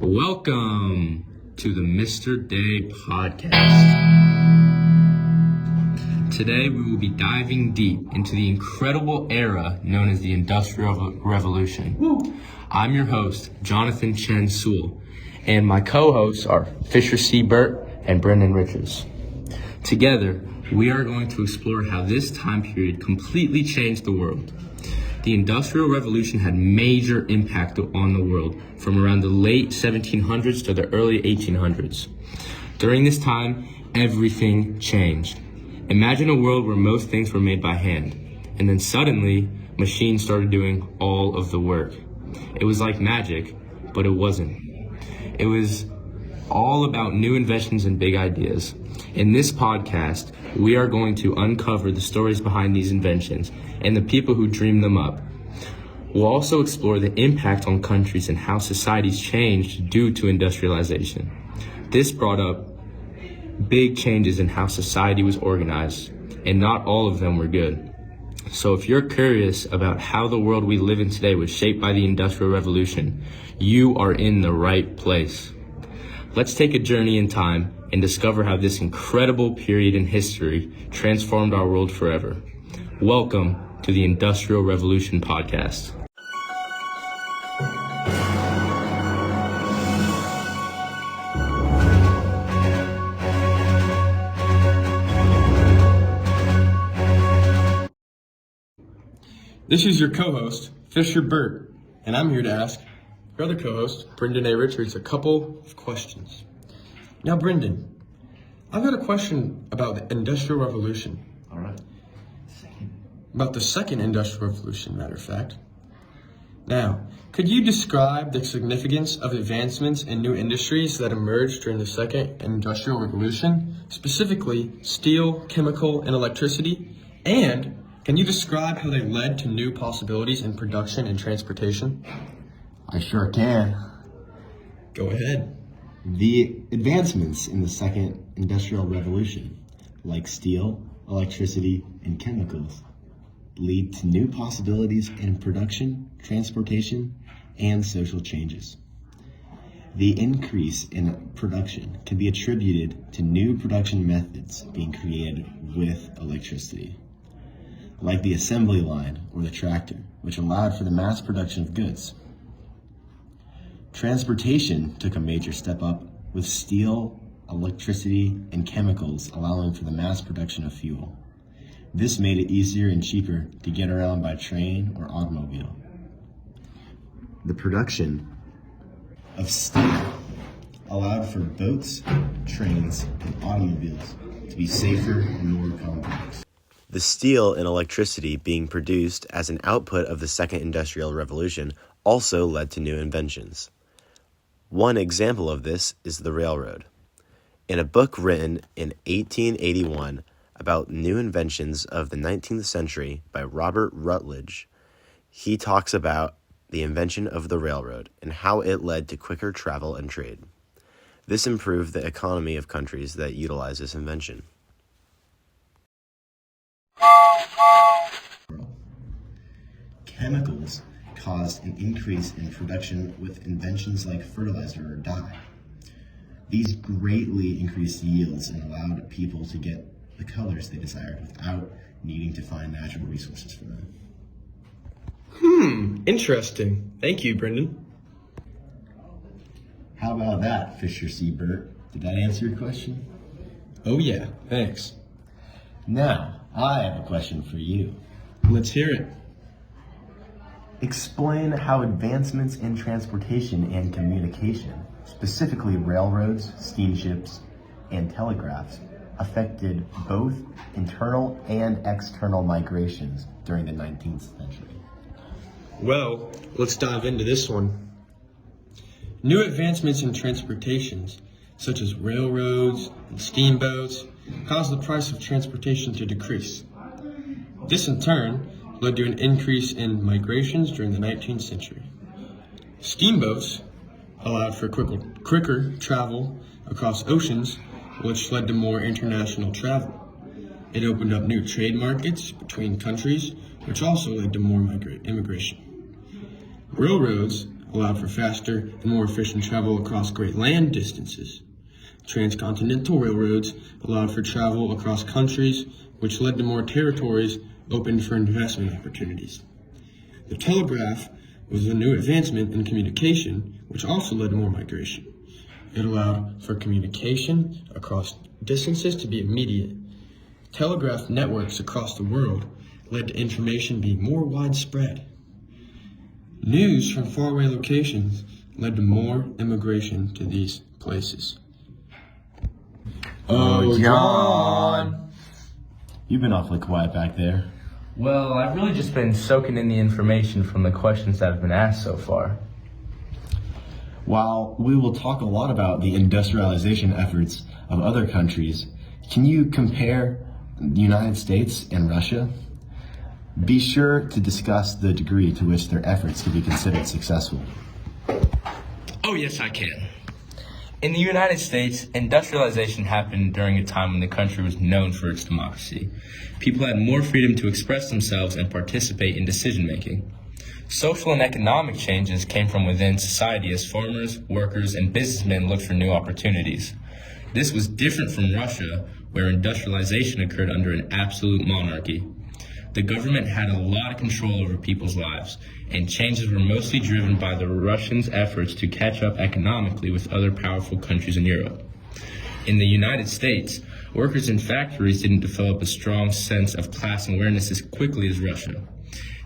Welcome to the Mr.Day podcast. Today we will be diving deep into the incredible era known as the Industrial Revolution. I'm your host, Jonathan Chen Sewell, and my co-hosts are Fisher C. Burt and Brendan Richards. Together, we are going to explore how this time period completely changed the world. The Industrial Revolution had major impact on the world from around the late 1700s to the early 1800s. During this time, everything changed. Imagine a world where most things were made by hand, and then suddenly, machines started doing all of the work. It was like magic, but it wasn't. It was all about new inventions and big ideas. In this podcast, we are going to uncover the stories behind these inventions and the people who dreamed them up. We'll also explore the impact on countries and how societies changed due to industrialization. This brought up big changes in how society was organized, and not all of them were good. So if you're curious about how the world we live in today was shaped by the Industrial Revolution, you are in the right place. Let's take a journey in time and discover how this incredible period in history transformed our world forever. Welcome to the Industrial Revolution podcast. This is your co-host, Fisher Burt, and I'm here to ask your other co-host, Brendan A. Richards, a couple of questions. Now, Brendan, I've got a question about the Industrial Revolution. All right. About the Second Industrial Revolution, matter of fact. Now, could you describe the significance of advancements in new industries that emerged during the Second Industrial Revolution, specifically steel, chemical, and electricity? And can you describe how they led to new possibilities in production and transportation? I sure can. Go ahead. The advancements in the Second Industrial Revolution, like steel, electricity, and chemicals, lead to new possibilities in production, transportation, and social changes. The increase in production can be attributed to new production methods being created with electricity, like the assembly line or the tractor, which allowed for the mass production of goods. Transportation took a major step up with steel, electricity, and chemicals allowing for the mass production of fuel. This made it easier and cheaper to get around by train or automobile. The production of steel allowed for boats, trains, and automobiles to be safer and more complex. The steel and electricity being produced as an output of the Second Industrial Revolution also led to new inventions. One example of this is the railroad. In a book written in 1881 about new inventions of the 19th century by Robert Rutledge, he talks about the invention of the railroad and how it led to quicker travel and trade. This improved the economy of countries that utilize this invention. Chemicals caused an increase in production with inventions like fertilizer or dye. These greatly increased yields and allowed people to get the colors they desired without needing to find natural resources for them. Interesting. Thank you, Brendan. How about that, Fisher C. Burt? Did that answer your question? Oh yeah, thanks. Now, I have a question for you. Let's hear it. Explain how advancements in transportation and communication, specifically railroads, steamships, and telegraphs, affected both internal and external migrations during the 19th century. Well, let's dive into this one. New advancements in transportations, such as railroads and steamboats, caused the price of transportation to decrease. This, in turn, led to an increase in migrations during the 19th century. Steamboats allowed for quicker travel across oceans, which led to more international travel. It opened up new trade markets between countries, which also led to more immigration. Railroads allowed for faster and more efficient travel across great land distances. Transcontinental railroads allowed for travel across countries, which led to more territories opened for investment opportunities. The telegraph was a new advancement in communication, which also led to more migration. It allowed for communication across distances to be immediate. Telegraph networks across the world led to information being more widespread. News from faraway locations led to more immigration to these places. Oh, John! You've been awfully quiet back there. Well, I've really just been soaking in the information from the questions that have been asked so far. While we will talk a lot about the industrialization efforts of other countries, can you compare the United States and Russia? Be sure to discuss the degree to which their efforts can be considered successful. Oh, yes, I can. In the United States, industrialization happened during a time when the country was known for its democracy. People had more freedom to express themselves and participate in decision-making. Social and economic changes came from within society as farmers, workers, and businessmen looked for new opportunities. This was different from Russia, where industrialization occurred under an absolute monarchy. The government had a lot of control over people's lives, and changes were mostly driven by the Russians' efforts to catch up economically with other powerful countries in Europe. In the United States, workers in factories didn't develop a strong sense of class awareness as quickly as Russia.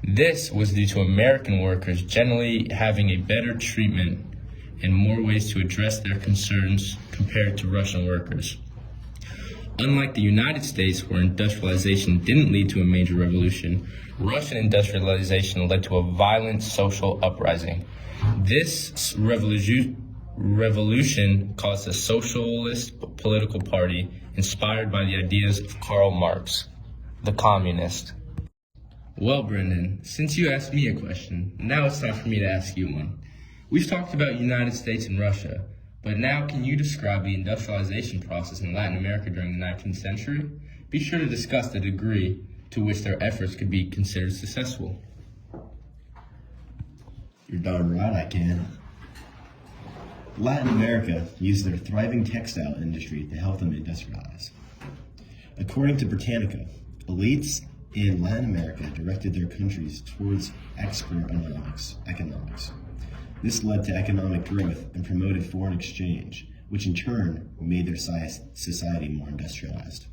This was due to American workers generally having a better treatment and more ways to address their concerns compared to Russian workers. Unlike the United States, where industrialization didn't lead to a major revolution, Russian industrialization led to a violent social uprising. This revolution caused a socialist political party inspired by the ideas of Karl Marx, the communist. Well, Brendan, since you asked me a question, now it's time for me to ask you one. We've talked about United States and Russia, but now can you describe the industrialization process in Latin America during the 19th century? Be sure to discuss the degree to which their efforts could be considered successful. You're darn right I can. Latin America used their thriving textile industry to help them industrialize. According to Britannica, elites in Latin America directed their countries towards export economics. This led to economic growth and promoted foreign exchange, which in turn made their society more industrialized.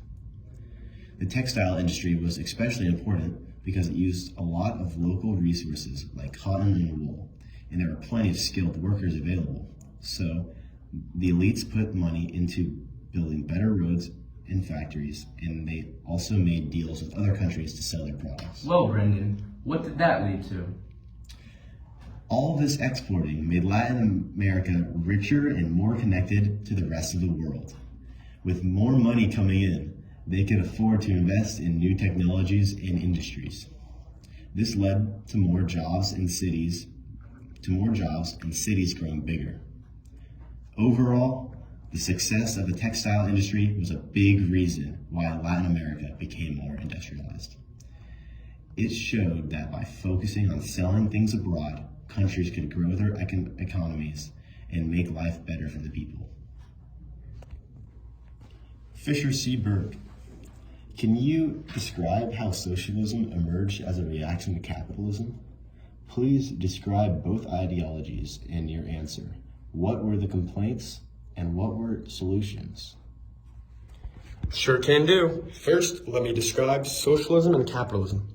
The textile industry was especially important because it used a lot of local resources like cotton and wool, and there were plenty of skilled workers available. So the elites put money into building better roads and factories, and they also made deals with other countries to sell their products. Well, Brendan, what did that lead to? All this exporting made Latin America richer and more connected to the rest of the world. With more money coming in, they could afford to invest in new technologies and industries. This led to more jobs and cities growing bigger. Overall, the success of the textile industry was a big reason why Latin America became more industrialized. It showed that by focusing on selling things abroad, countries could grow their economies and make life better for the people. Fisher C. Burke, can you describe how socialism emerged as a reaction to capitalism? Please describe both ideologies in your answer. What were the complaints and what were solutions? Sure can do. First, let me describe socialism and capitalism.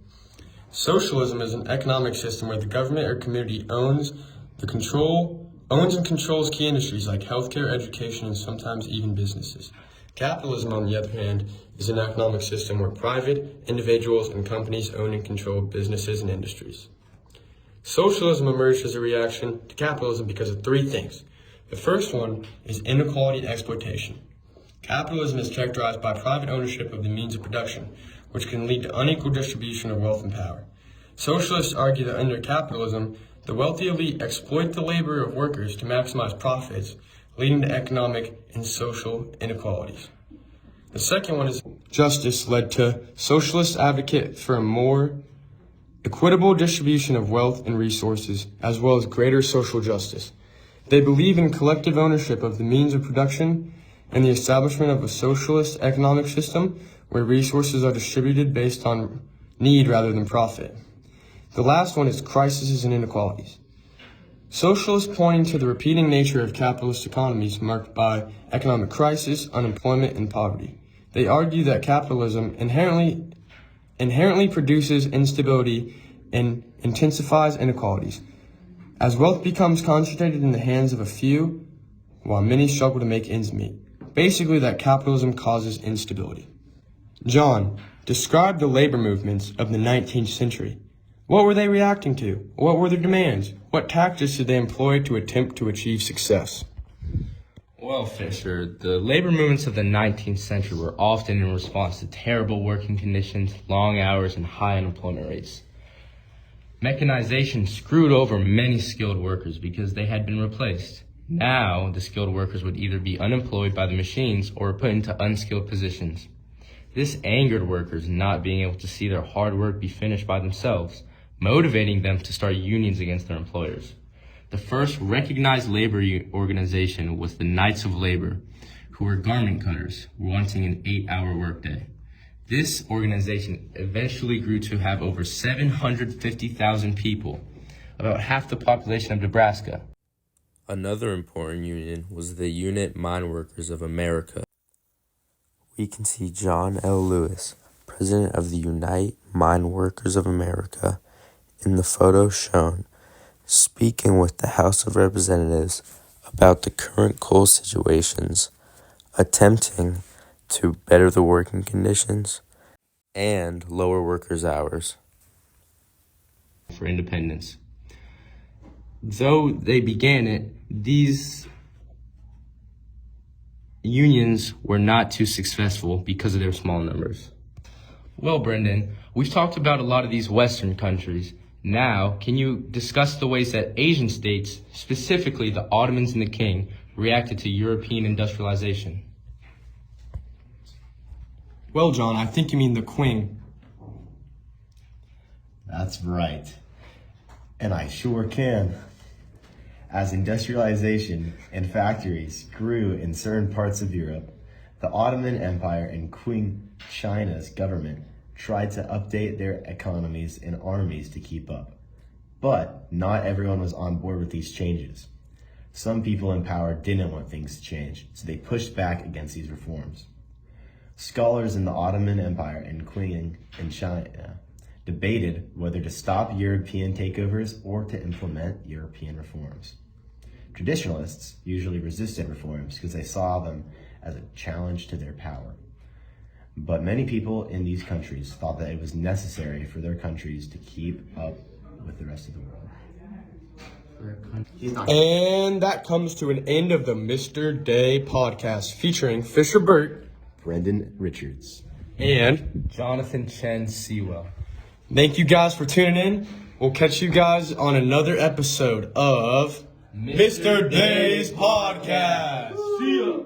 Socialism is an economic system where the government or community owns and controls key industries like healthcare, education, and sometimes even businesses. Capitalism, on the other hand, is an economic system where private individuals and companies own and control businesses and industries. Socialism emerged as a reaction to capitalism because of three things. The first one is inequality and exploitation. Capitalism is characterized by private ownership of the means of production, which can lead to unequal distribution of wealth and power. Socialists argue that under capitalism, the wealthy elite exploit the labor of workers to maximize profits, leading to economic and social inequalities. The second one is justice led to socialists advocate for a more equitable distribution of wealth and resources, as well as greater social justice. They believe in collective ownership of the means of production and the establishment of a socialist economic system where resources are distributed based on need rather than profit. The last one is crises and inequalities. Socialists pointing to the repeating nature of capitalist economies marked by economic crisis, unemployment, and poverty. They argue that capitalism inherently produces instability and intensifies inequalities, as wealth becomes concentrated in the hands of a few, while many struggle to make ends meet. Basically, that capitalism causes instability. John, describe the labor movements of the 19th century. What were they reacting to? What were their demands? What tactics did they employ to attempt to achieve success? Well, Fisher, the labor movements of the 19th century were often in response to terrible working conditions, long hours, and high unemployment rates. Mechanization screwed over many skilled workers because they had been replaced. Now, the skilled workers would either be unemployed by the machines or put into unskilled positions. This angered workers not being able to see their hard work be finished by themselves, motivating them to start unions against their employers. The first recognized labor organization was the Knights of Labor, who were garment cutters, wanting an 8-hour workday. This organization eventually grew to have over 750,000 people, about half the population of Nebraska. Another important union was the Unit Mine Workers of America. We can see John L. Lewis, president of the Unite Mine Workers of America, in the photo shown, speaking with the House of Representatives about the current coal situations, attempting to better the working conditions and lower workers' hours. For independence. Though they began it, these unions were not too successful because of their small numbers. Well, Brendan, we've talked about a lot of these Western countries. Now, can you discuss the ways that Asian states, specifically the Ottomans and the King, reacted to European industrialization? Well, John, I think you mean the Qing. That's right. And I sure can. As industrialization and factories grew in certain parts of Europe, the Ottoman Empire and Qing China's government tried to update their economies and armies to keep up. But not everyone was on board with these changes. Some people in power didn't want things to change, so they pushed back against these reforms. Scholars in the Ottoman Empire and Qing in China debated whether to stop European takeovers or to implement European reforms. Traditionalists usually resisted reforms because they saw them as a challenge to their power. But many people in these countries thought that it was necessary for their countries to keep up with the rest of the world. And that comes to an end of the Mr.Day podcast featuring Fisher Burt, Brendan Richards, and Jonathan Chen Sewell. thank you guys for tuning in. We'll catch you guys on another episode of Mr. Day's podcast. See ya.